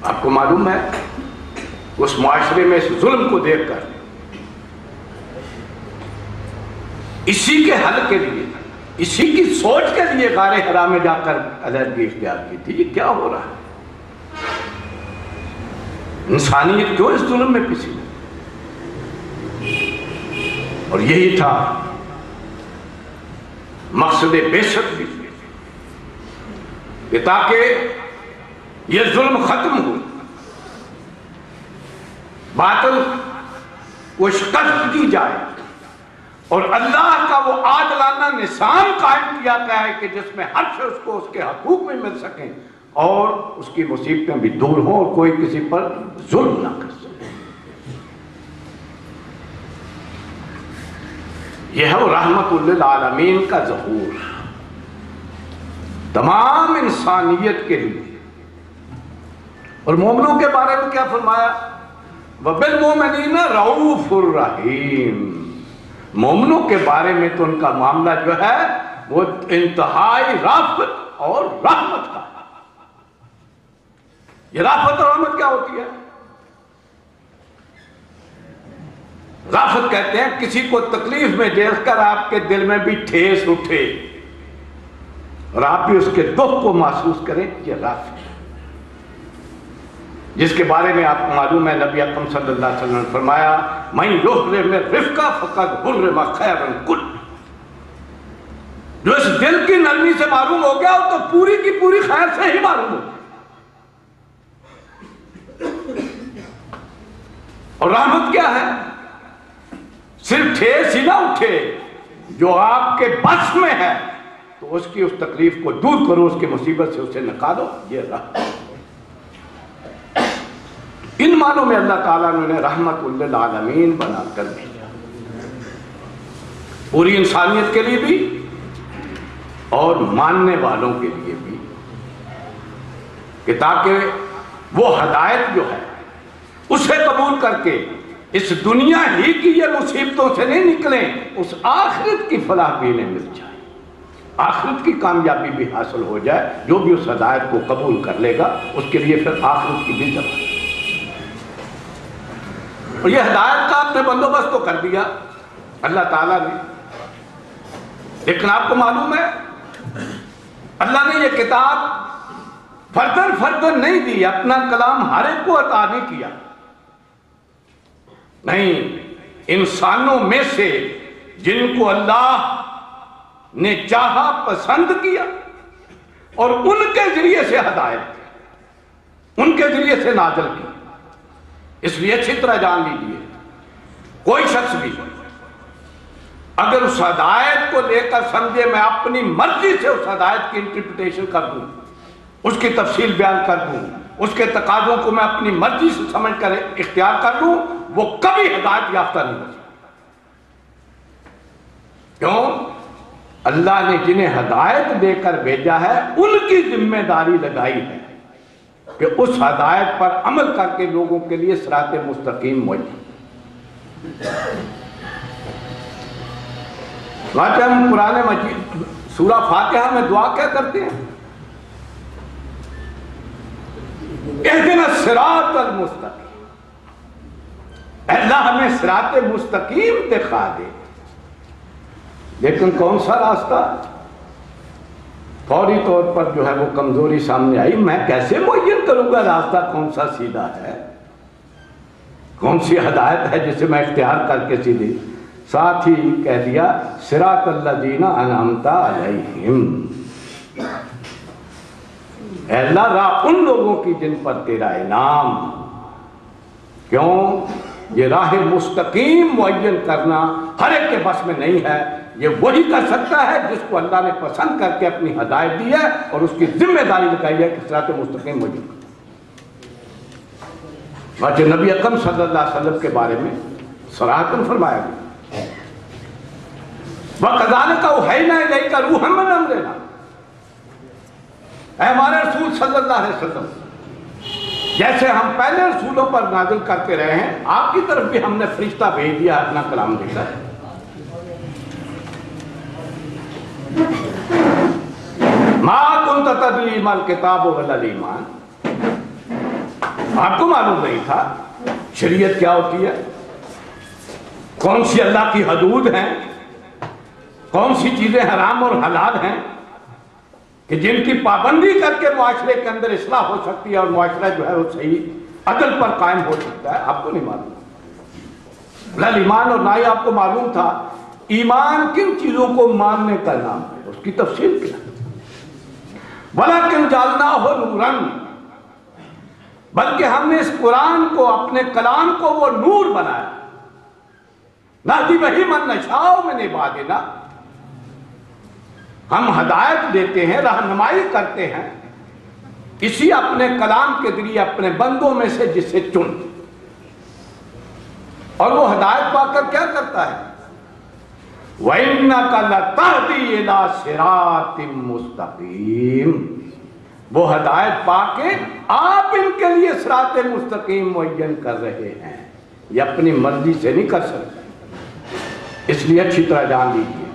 آپ کو معلوم ہے اس معاشرے میں اس ظلم کو دیکھ کر اسی کے حل کے لیے، اسی کی سوچ کے لیے غار حرا میں جا کر علیحدگی اختیار کی تھی. یہ کیا ہو رہا ہے؟ انسانیت کیوں اس ظلم میں پسی؟ اور یہی تھا مقصد بعثت بھی، کہ تاکہ یہ ظلم ختم ہو، باطل کو شکست دی جائے، اور اللہ کا وہ عادلانہ نظام قائم کیا گیا ہے کہ جس میں ہر شخص کو اس کے حقوق بھی مل سکیں اور اس کی مصیبتیں بھی دور ہوں اور کوئی کسی پر ظلم نہ کر سکے. یہ ہے وہ رحمت للعالمین کا ظہور تمام انسانیت کے لیے. اور مومنوں کے بارے میں کیا فرمایا؟ وَبِالْمُؤْمِنِينَ رَؤُوفٌ رَحِيمٌ. مومنوں کے بارے میں تو ان کا معاملہ جو ہے وہ انتہائی رافت اور رحمت کا ہے. یہ رافت اور رحمت کیا ہوتی ہے؟ رافت کہتے ہیں کسی کو تکلیف میں دیکھ کر آپ کے دل میں بھی ٹھیس اٹھے اور آپ بھی اس کے دکھ کو محسوس کریں. یہ رافت ہے، جس کے بارے میں آپ کو معلوم ہے نبی اکرم صلی اللہ علیہ وسلم نے فرمایا مَن يُحْرِمْ الرِّفْقَ فَقَدْ حُرِّمَ خَيْرًا كُلَّهُ. جو اس دل کی نرمی سے معروم ہو گیا تو پوری کی پوری خیر سے ہی معروم ہو گیا. اور رحمت کیا ہے؟ صرف ٹھیس ہی نہ اٹھے، جو آپ کے بس میں ہے تو اس کی اس تکلیف کو دور کرو، اس کی مصیبت سے اسے نکالو. یہ رحمت. ان معنوں میں اللہ تعالیٰ نے رحمت للعالمین بنا کر بھیجا، پوری انسانیت کے لیے بھی اور ماننے والوں کے لیے بھی، کہ تاکہ وہ ہدایت جو ہے اسے قبول کر کے اس دنیا ہی کی یہ مصیبتوں سے نہیں نکلیں، اس آخرت کی فلاح بھی انہیں مل جائے، آخرت کی کامیابی بھی حاصل ہو جائے. جو بھی اس ہدایت کو قبول کر لے گا اس کے لیے پھر آخرت کی بھی ضرورت. اور یہ ہدایت کا آپ نے بندوبست تو کر دیا اللہ تعالیٰ نے، لیکن آپ کو معلوم ہے اللہ نے یہ کتاب فردن فردن نہیں دی، اپنا کلام ہر ایک کو عطا نہیں کیا. نہیں، انسانوں میں سے جن کو اللہ نے چاہا پسند کیا اور ان کے ذریعے سے ہدایت، ان کے ذریعے سے نازل کی. اس لیے اچھی طرح جان لیجیے کوئی شخص بھی اگر اس ہدایت کو لے کر سمجھے میں اپنی مرضی سے اس ہدایت کی انٹرپریٹیشن کر دوں، اس کی تفصیل بیان کر دوں، اس کے تقاضوں کو میں اپنی مرضی سے سمجھ کر اختیار کر لوں، وہ کبھی ہدایت یافتہ نہیں ہو سکتا. کیوں؟ اللہ نے جنہیں ہدایت دے کر بھیجا ہے ان کی ذمہ داری لگائی ہے کہ اس ہدایت پر عمل کر کے لوگوں کے لیے صراط مستقیم موجود. ہم قرآن مجید سورہ فاتحہ میں دعا کیا کرتے ہیں؟ اہدنا الصراط المستقیم. اللہ ہمیں صراط مستقیم دکھا دے. لیکن کون سا راستہ؟ فوری طور پر جو ہے وہ کمزوری سامنے آئی. میں کیسے معین کروں گا راستہ کون سا سیدھا ہے، کون سی ہدایت ہے جسے میں اختیار کر کے سیدھی؟ ساتھ ہی کہہ دیا صراط الذین انعمت علیہم. اے اللہ راہ ان لوگوں کی جن پر تیرا انعام. کیوں؟ یہ راہ مستقیم معین کرنا ہر ایک کے بس میں نہیں ہے. یہ وہی کر سکتا ہے جس کو اللہ نے پسند کر کے اپنی ہدایت دی ہے اور اس کی ذمہ داری لگائی ہے کہ صراط مستقیم موجود کرے. وجہ نبی اکرم صلی اللہ علیہ وسلم کے بارے میں صراحتاً فرمایا گیا وَكَذَلِكَ أَوْحَيْنَا إِلَيْكَ رُوحًا مِّنْ أَمْرِنَا. اے ہمارے رسول صلی اللہ علیہ وسلم، جیسے ہم پہلے رسولوں پر نازل کرتے رہے ہیں آپ کی طرف بھی ہم نے فرشتہ بھیج دیا اپنا کلام دے کر. مَا كُنْتَ تَدْرِي مَا الْكِتَابُ وَلَا الْإِيمَانُ. آپ کو معلوم نہیں تھا شریعت کیا ہوتی ہے، کون سی اللہ کی حدود ہیں، کون سی چیزیں حرام اور حلال ہیں کہ جن کی پابندی کر کے معاشرے کے اندر اصلاح ہو سکتی ہے اور معاشرہ جو ہے وہ صحیح عدل پر قائم ہو سکتا ہے. آپ کو نہیں معلوم. بلال ایمان اور نہ ہی آپ کو معلوم تھا ایمان کن چیزوں کو ماننے کا نام ہے، اس کی تفصیل کیا. وَلَكِنْ جَعَلْنَاهُ نُورًا، بلکہ ہم نے اس قرآن کو، اپنے کلام کو وہ نور بنایا. نَهْدِي بِهِ مَن نَشَاءُ مِنْ عِبَادِنَا، ہم ہدایت دیتے ہیں، رہنمائی کرتے ہیں اسی اپنے کلام کے ذریعے اپنے بندوں میں سے جسے چن. اور وہ ہدایت پا کر کیا کرتا ہے؟ وَإِنَّكَ لَتَهْدِي إِلَىٰ صِرَاطٍ مُسْتَقِيمٍ، وہ ہدایت پا کے آپ ان کے لیے صراط مستقیم معین کر رہے ہیں. یہ اپنی مرضی سے نہیں کر سکتے، اس لیے اچھی طرح جان لیجیے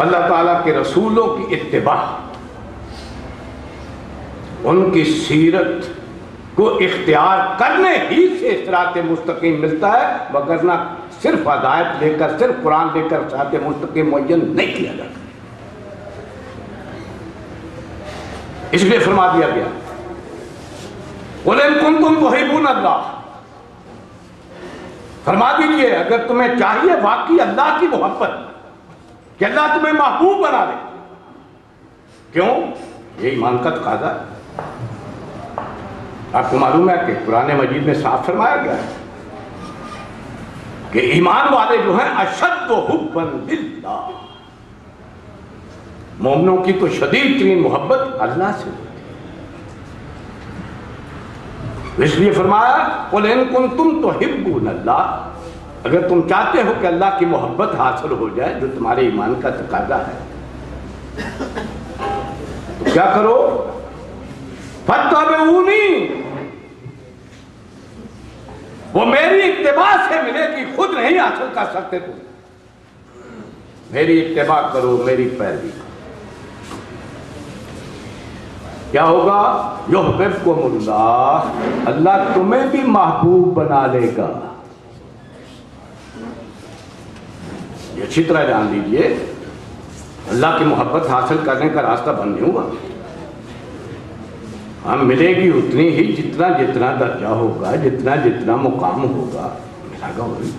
اللہ تعالیٰ کے رسولوں کی اتباع، ان کی سیرت کو اختیار کرنے ہی سے صراط مستقیم ملتا ہے، وگرنہ صرف ہدایت لے کر، صرف قرآن لے کر صراط مستقیم معین نہیں کیا جاتا. اس لیے فرما دیا گیا قُلْ إِن كُنتُمْ تُحِبُّونَ اللَّهَ، فرما دیجئے اگر تمہیں چاہیے واقعی اللہ کی محبت کہ اللہ تمہیں محبوب بنا دے. کیوں؟ یہ ایمان کا تقاضا ہے. آپ کو معلوم ہے کہ قرآن مجید میں صاف فرمایا گیا ہے کہ ایمان والے جو ہیں اشد حبا للہ، مومنوں کی تو شدید ترین محبت اللہ سے ہوتی ہے. اس لیے فرمایا قُلْ إِن كُنتُمْ تُحِبُّونَ اللَّهَ، اگر تم چاہتے ہو کہ اللہ کی محبت حاصل ہو جائے جو تمہارے ایمان کا تقاضا ہے تو کیا کرو؟ فَاتَّبِعُونِي، وہ میری اتباع سے ملے گی، خود نہیں حاصل کر سکتے تم. میری اتباع کرو، میری پیروی کرو. کیا ہوگا؟ یحببکم اللہ، اللہ تمہیں بھی محبوب بنا لے گا. یہ اچھی طرح جان لیجئے اللہ کی محبت حاصل کرنے کا راستہ بند نہیں ہوا. ہم ملے گی اتنی ہی جتنا جتنا درجہ ہوگا، جتنا جتنا مقام ہوگا ملا گا وہی.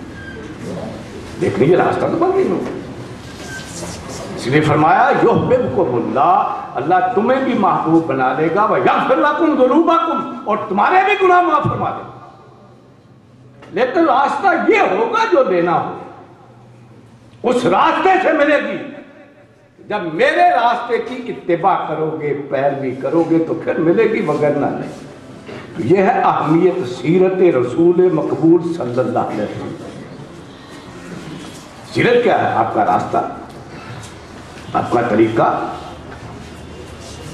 دیکھ لیجیے راستہ تو بند نہیں ہوگا. اس لیے فرمایا یحببکم اللہ، اللہ تمہیں بھی محبوب بنا لے گا. وَيَغْفِرْ لَكُمْ ذُنُوبَكُمْ، اور تمہارے بھی گناہ معاف فرما دے گا. لیکن راستہ یہ ہوگا جو لینا ہو، اس راستے سے ملے گی. جب میرے راستے کی اتباع کرو گے، پیروی کرو گے تو پھر ملے گی، وگرنہ نہیں. یہ ہے اہمیت سیرت رسول مقبول صلی اللہ علیہ وسلم. سیرت کیا ہے؟ آپ کا راستہ، آپ کا طریقہ،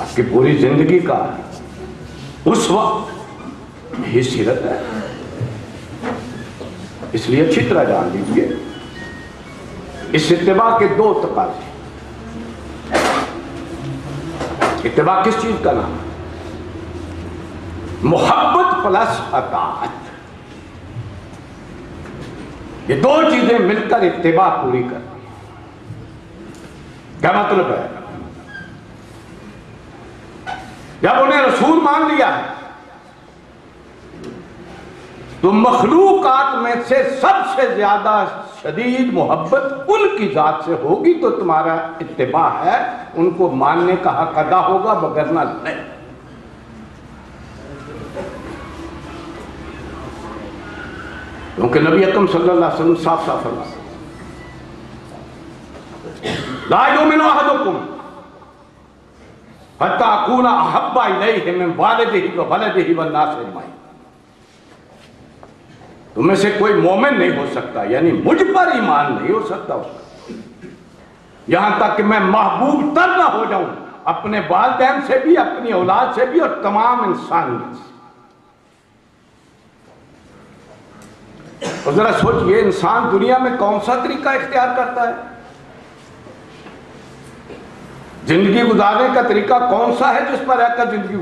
آپ کی پوری زندگی کا اس وقت یہی سیرت ہے. اس لیے اچھی طرح جان لیجیے اس اتباع کے دو تقاضے. اتباع کس چیز کا نام ہے؟ محبت پلس اطاعت. یہ دو چیزیں مل کر اتباع پوری کرتی ہیں. کیا مطلب ہے؟ جب انہیں رسول مان لیا ہے تو مخلوقات میں سے سب سے زیادہ شدید محبت ان کی ذات سے ہوگی تو تمہارا اتباع ہے، ان کو ماننے کا حق ادا ہوگا، وگرنہ نہیں. کیونکہ نبی اکرم صلی اللہ علیہ وسلم صاف صاف فرماتے لا یؤمن احدکم حتی اکون احب الیہ من والدہ وولدہ والناس اجمعین. تم میں سے کوئی مومن نہیں ہو سکتا، یعنی مجھ پر ایمان نہیں ہو سکتا اس کا، یہاں تک کہ میں محبوب تر نہ ہو جاؤں اپنے والدین سے بھی، اپنی اولاد سے بھی، اور تمام انسانیت سے. اور ذرا سوچئے انسان دنیا میں کون سا طریقہ اختیار کرتا ہے؟ زندگی گزارنے کا طریقہ کون سا ہے جس پر رہ کر زندگی